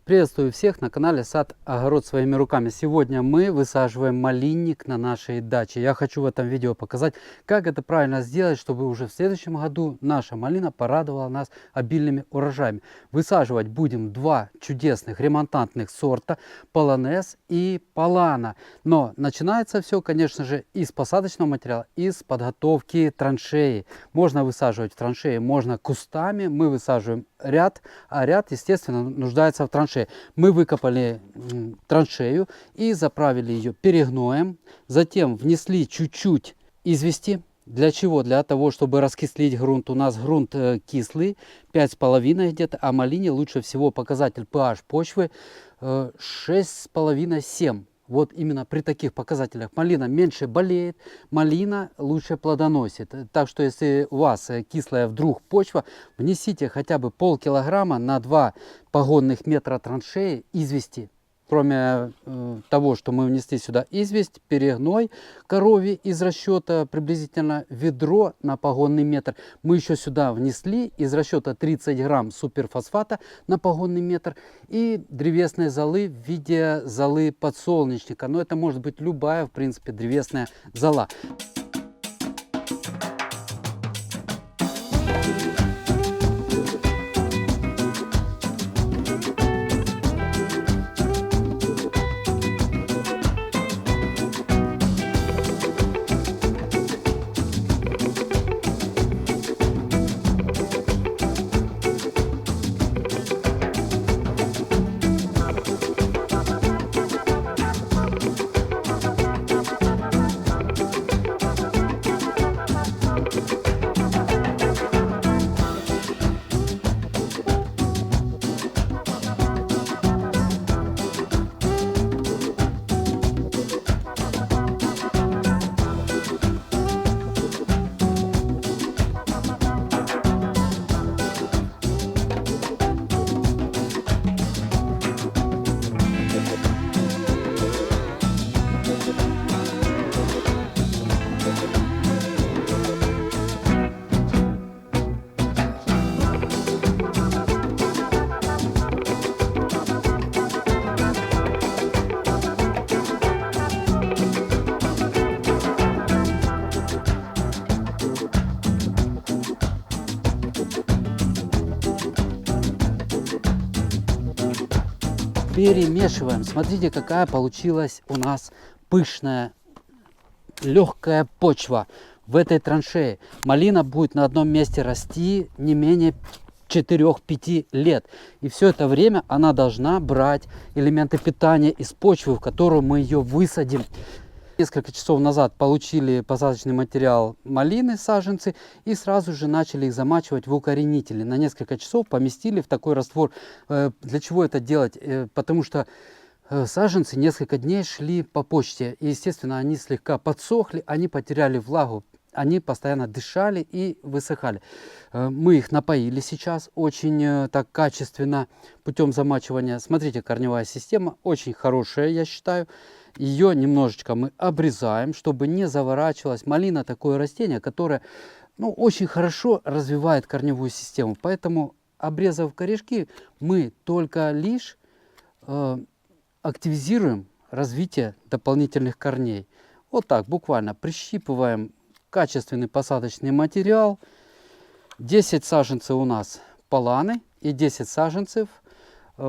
Приветствую всех на канале Сад Огород своими руками. Сегодня мы высаживаем малинник на нашей даче. Я хочу в этом видео показать, как это правильно сделать, чтобы уже в следующем году наша малина порадовала нас обильными урожаями. Высаживать будем два чудесных ремонтантных сорта Полонез и Полана. Но начинается все, конечно же, из посадочного материала, из подготовки траншеи. Можно высаживать в траншеи, можно кустами. Мы высаживаем ряд, а ряд, естественно, нуждается в траншее. Мы выкопали траншею и заправили ее перегноем. Затем внесли чуть-чуть извести. Для чего? Для того, чтобы раскислить грунт. У нас грунт кислый, 5,5 где-то, а малине лучше всего показатель pH почвы 6,5-7. Вот именно при таких показателях малина меньше болеет, малина лучше плодоносит. Так что если у вас кислая вдруг почва, внесите хотя бы полкилограмма на 2 погонных метра траншеи извести. Кроме того, что мы внесли сюда известь, перегной коровье из расчета приблизительно ведро на погонный метр. Мы еще сюда внесли из расчета 30 грамм суперфосфата на погонный метр и древесной золы в виде золы подсолнечника. Но это может быть любая, в принципе, древесная зола. Перемешиваем. Смотрите, какая получилась у нас пышная, легкая почва в этой траншее. Малина будет на одном месте расти не менее 4-5 лет. И все это время она должна брать элементы питания из почвы, в которую мы ее высадим. Несколько часов назад получили посадочный материал малины, саженцы, и сразу же начали их замачивать в укоренители. На несколько часов поместили в такой раствор. Для чего это делать? Потому что саженцы несколько дней шли по почте. И, естественно, они слегка подсохли, они потеряли влагу. Они постоянно дышали и высыхали. Мы их напоили сейчас очень так качественно путем замачивания. Смотрите, корневая система очень хорошая, я считаю. Ее немножечко мы обрезаем, чтобы не заворачивалась. Малина такое растение, которое очень хорошо развивает корневую систему. Поэтому, обрезав корешки, мы только лишь активизируем развитие дополнительных корней. Вот так, буквально прищипываем качественный посадочный материал. 10 саженцев у нас поланы и 10 саженцев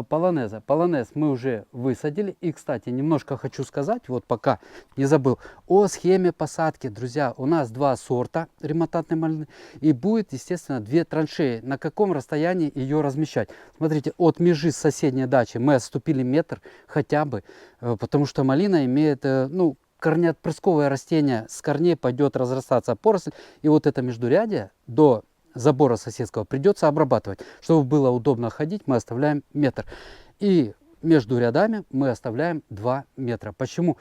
полонеза. Полонез мы уже высадили. И, кстати, немножко хочу сказать, вот пока не забыл, о схеме посадки. Друзья, у нас два сорта ремонтантной малины. И будет, естественно, две траншеи. На каком расстоянии ее размещать? Смотрите, от межи с соседней дачи мы отступили метр хотя бы. Потому что малина имеет, корнеотпрысковое растение. С корней пойдет разрастаться поросль. И вот это междурядие до забора соседского придется обрабатывать. Чтобы было удобно ходить, мы оставляем метр. И между рядами мы оставляем 2 метра. Почему?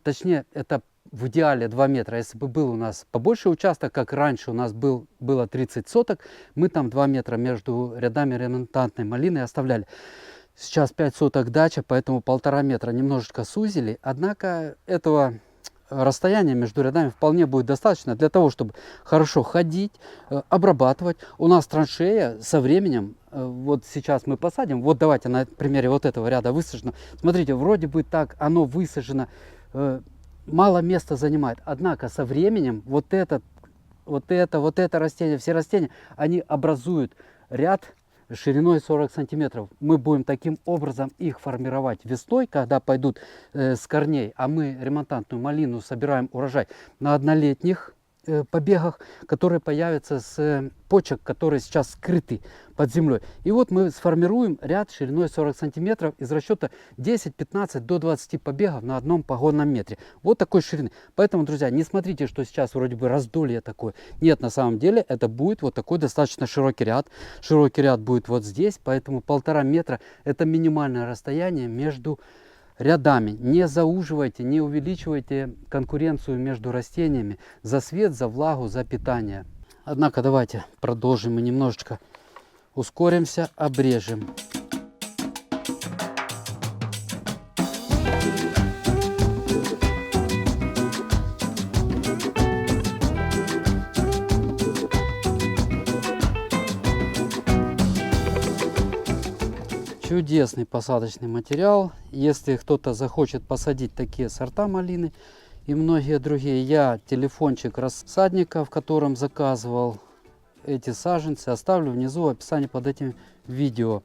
Точнее, это в идеале 2 метра. Если бы был у нас побольше участок, как раньше у нас было 30 соток, мы там 2 метра между рядами ремонтантной малины оставляли. Сейчас 5 соток дача, поэтому 1,5 метра немножечко сузили. Однако этого расстояние между рядами вполне будет достаточно для того, чтобы хорошо ходить, обрабатывать. У нас траншея со временем вот сейчас мы посадим, вот давайте на примере вот этого ряда высажено. Смотрите, вроде бы так оно высажено, мало места занимает. Однако со временем вот это растение, все растения, они образуют ряд шириной 40 сантиметров. Мы будем таким образом их формировать весной, когда пойдут с корней, а мы ремонтантную малину собираем урожай на однолетних побегах, которые появятся с почек, которые сейчас скрыты под землей. И вот мы сформируем ряд шириной 40 сантиметров из расчета 10, 15 до 20 побегов на одном погонном метре. Вот такой ширины. Поэтому, друзья, не смотрите, что сейчас вроде бы раздолье такое. Нет, на самом деле это будет вот такой достаточно широкий ряд. Широкий ряд будет вот здесь, поэтому 1,5 метра это минимальное расстояние между рядами. Не зауживайте, не увеличивайте конкуренцию между растениями за свет, за влагу, за питание. Однако давайте продолжим и немножечко ускоримся, обрежем. Чудесный посадочный материал. Если кто-то захочет посадить такие сорта малины и многие другие, я телефончик рассадника, в котором заказывал эти саженцы, оставлю внизу в описании под этим видео.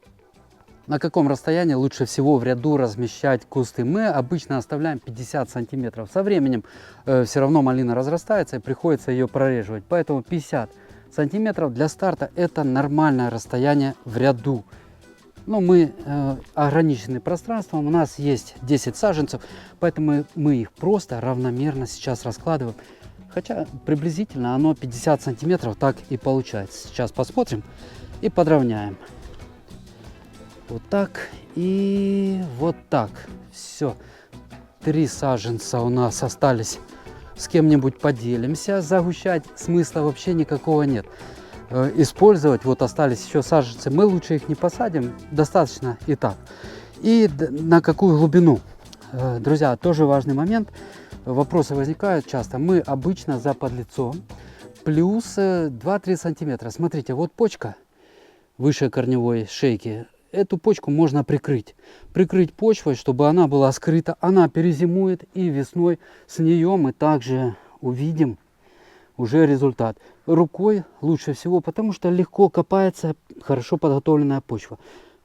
На каком расстоянии лучше всего в ряду размещать кусты? Мы обычно оставляем 50 сантиметров. Со временем все равно малина разрастается и приходится ее прореживать. Поэтому 50 сантиметров для старта это нормальное расстояние в ряду. Но мы ограничены пространством, у нас есть 10 саженцев, поэтому мы их просто равномерно сейчас раскладываем. Хотя приблизительно оно 50 сантиметров так и получается. Сейчас посмотрим и подровняем. Вот так и вот так. Все. 3 саженца у нас остались. С кем-нибудь поделимся. Загущать смысла вообще никакого нет. Использовать, вот остались еще саженцы, мы лучше их не посадим, достаточно и так. И на какую глубину? Друзья, тоже важный момент, вопросы возникают часто. Мы обычно за подлицом плюс 2-3 сантиметра. Смотрите, вот почка выше корневой шейки, эту почку можно прикрыть почвой, чтобы она была скрыта, она перезимует, и весной с нее мы также увидим уже результат. Рукой лучше всего, потому что легко копается хорошо подготовленная почва.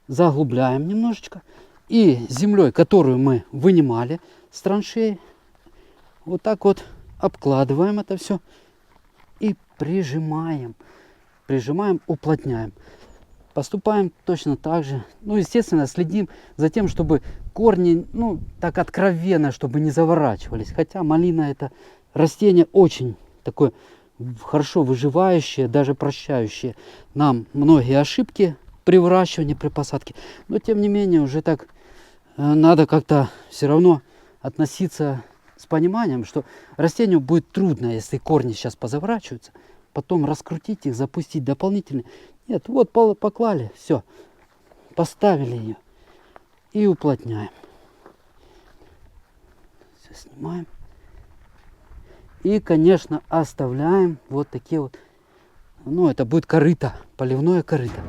Заглубляем немножечко. И землей, которую мы вынимали с траншеи, вот так вот обкладываем это все и прижимаем. Прижимаем, уплотняем. Поступаем точно так же. Ну, естественно, следим за тем, чтобы корни, ну, так откровенно, чтобы не заворачивались. Хотя малина это растение очень такое хорошо выживающее, даже прощающее нам многие ошибки при выращивании, при посадке. Но тем не менее уже так надо как-то все равно относиться с пониманием, что растению будет трудно, если корни сейчас позаворачиваются, потом раскрутить их, запустить дополнительно. Нет, вот поклали, все, поставили ее и уплотняем. Все снимаем. И, конечно, оставляем вот такие вот, ну, это будет корыто, поливное корыто.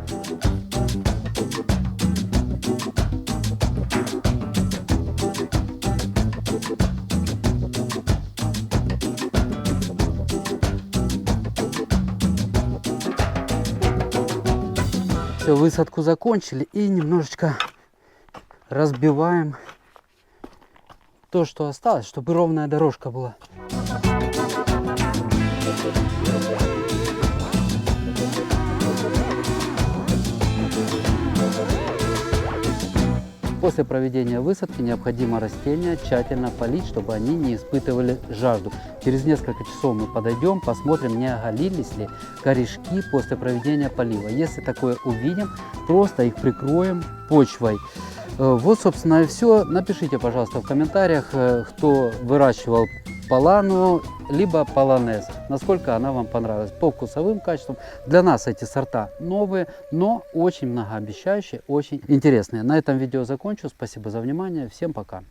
Все, высадку закончили и немножечко разбиваем то, что осталось, чтобы ровная дорожка была. После проведения высадки необходимо растения тщательно полить, чтобы они не испытывали жажду. Через несколько часов мы подойдем, посмотрим, не оголились ли корешки после проведения полива. Если такое увидим, просто их прикроем почвой. Вот, собственно, и все. Напишите, пожалуйста, в комментариях, кто выращивал полану, либо полонез, насколько она вам понравилась по вкусовым качествам. Для нас эти сорта новые, но очень многообещающие, очень интересные. На этом видео закончу. Спасибо за внимание. Всем пока.